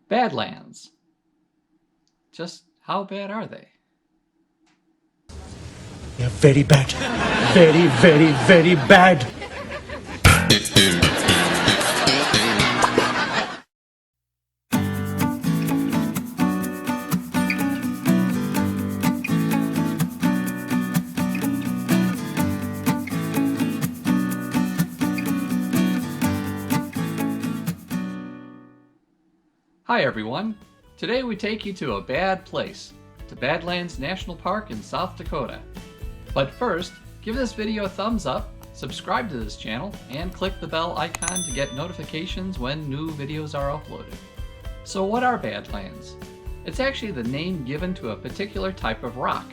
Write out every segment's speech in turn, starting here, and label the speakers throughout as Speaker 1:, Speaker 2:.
Speaker 1: Badlands. Just how bad are they?
Speaker 2: They're very bad. Very, very, very bad.
Speaker 1: Hi everyone! Today we take you to a bad place, to Badlands National Park in South Dakota. But first, give this video a thumbs up, subscribe to this channel, and click the bell icon to get notifications when new videos are uploaded. So what are Badlands? It's actually the name given to a particular type of rock.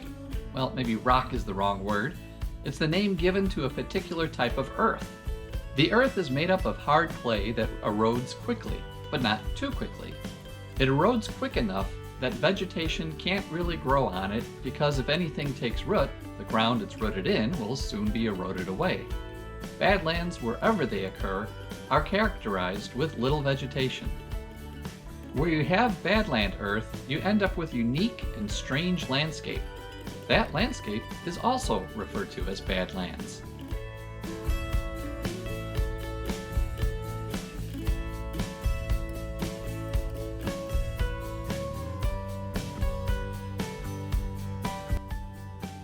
Speaker 1: Well, maybe rock is the wrong word. It's the name given to a particular type of earth. The earth is made up of hard clay that erodes quickly, but not too quickly. It erodes quick enough that vegetation can't really grow on it because if anything takes root, the ground it's rooted in will soon be eroded away. Badlands, wherever they occur, are characterized with little vegetation. Where you have badland earth, you end up with unique and strange landscape. That landscape is also referred to as badlands.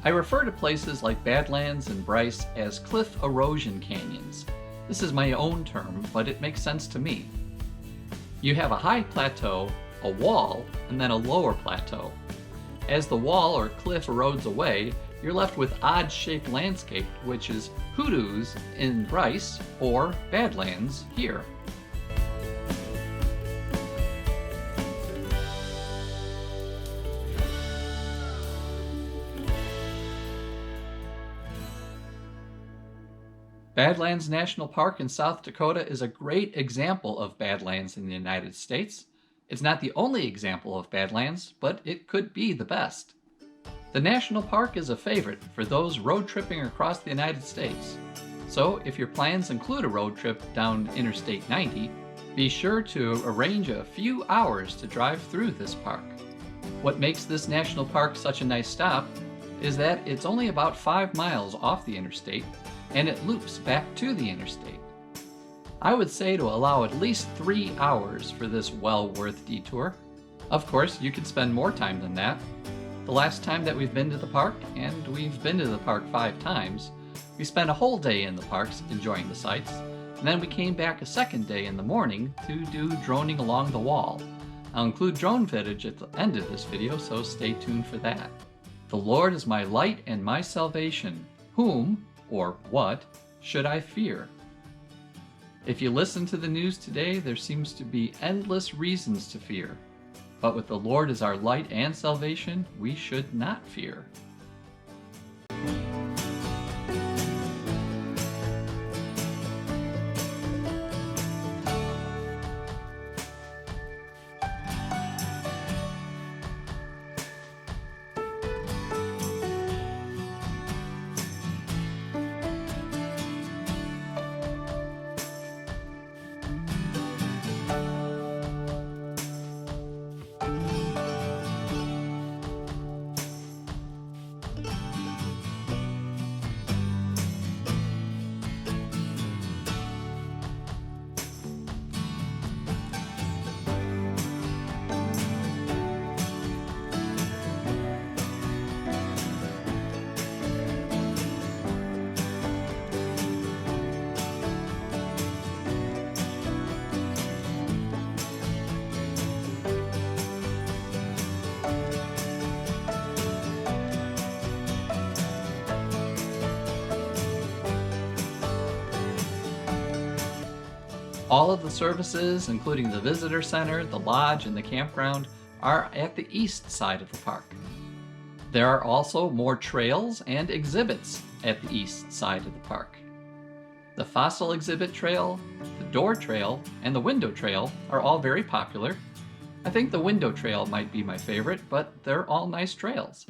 Speaker 1: I refer to places like Badlands and Bryce as cliff erosion canyons. This is my own term, but it makes sense to me. You have a high plateau, a wall, and then a lower plateau. As the wall or cliff erodes away, you're left with odd-shaped landscape, which is hoodoos in Bryce or Badlands here. Badlands National Park in South Dakota is a great example of badlands in the United States. It's not the only example of badlands, but it could be the best. The national park is a favorite for those road tripping across the United States. So if your plans include a road trip down Interstate 90, be sure to arrange a few hours to drive through this park. What makes this national park such a nice stop is that it's only about 5 miles off the interstate and it loops back to the interstate. I would say to allow at least 3 hours for this well worth detour. Of course, you could spend more time than that. The last time that we've been to the park, and we've been to the park 5 times, we spent a whole day in the parks enjoying the sights, and then we came back a second day in the morning to do droning along the wall. I'll include drone footage at the end of this video, so stay tuned for that. The Lord is my light and my salvation. Whom, or what, should I fear? If you listen to the news today, there seems to be endless reasons to fear. But with the Lord as our light and salvation, we should not fear. All of the services, including the visitor center, the lodge, and the campground, are at the east side of the park. There are also more trails and exhibits at the east side of the park. The fossil exhibit trail, the door trail, and the window trail are all very popular. I think the window trail might be my favorite, but they're all nice trails.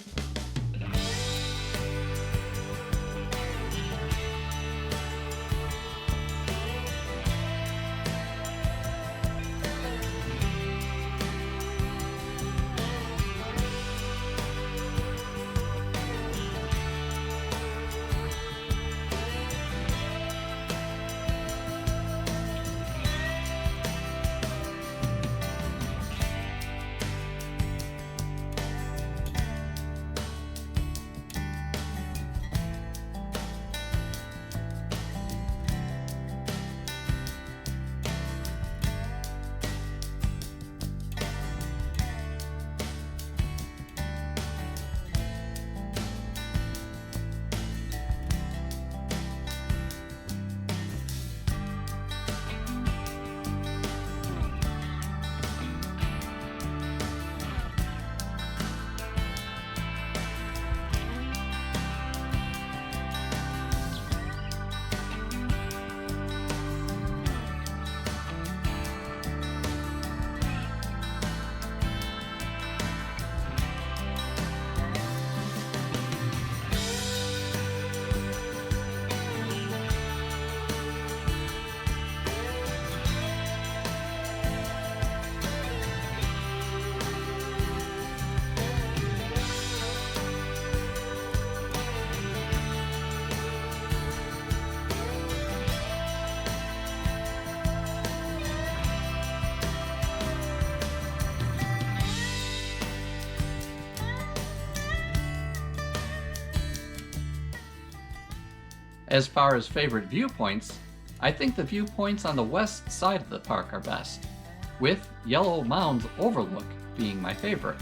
Speaker 1: As far as favorite viewpoints, I think the viewpoints on the west side of the park are best, with Yellow Mound's overlook being my favorite.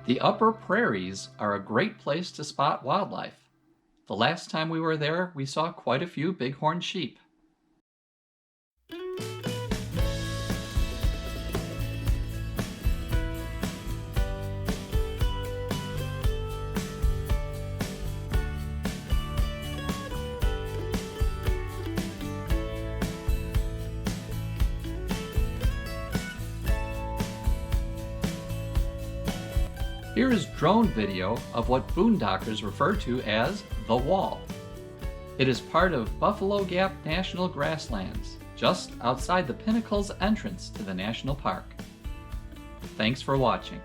Speaker 1: The upper prairies are a great place to spot wildlife. The last time we were there, we saw quite a few bighorn sheep. Here is drone video of what boondockers refer to as the Wall. It is part of Buffalo Gap National Grasslands, just outside the Pinnacle's entrance to the national park. Thanks for watching.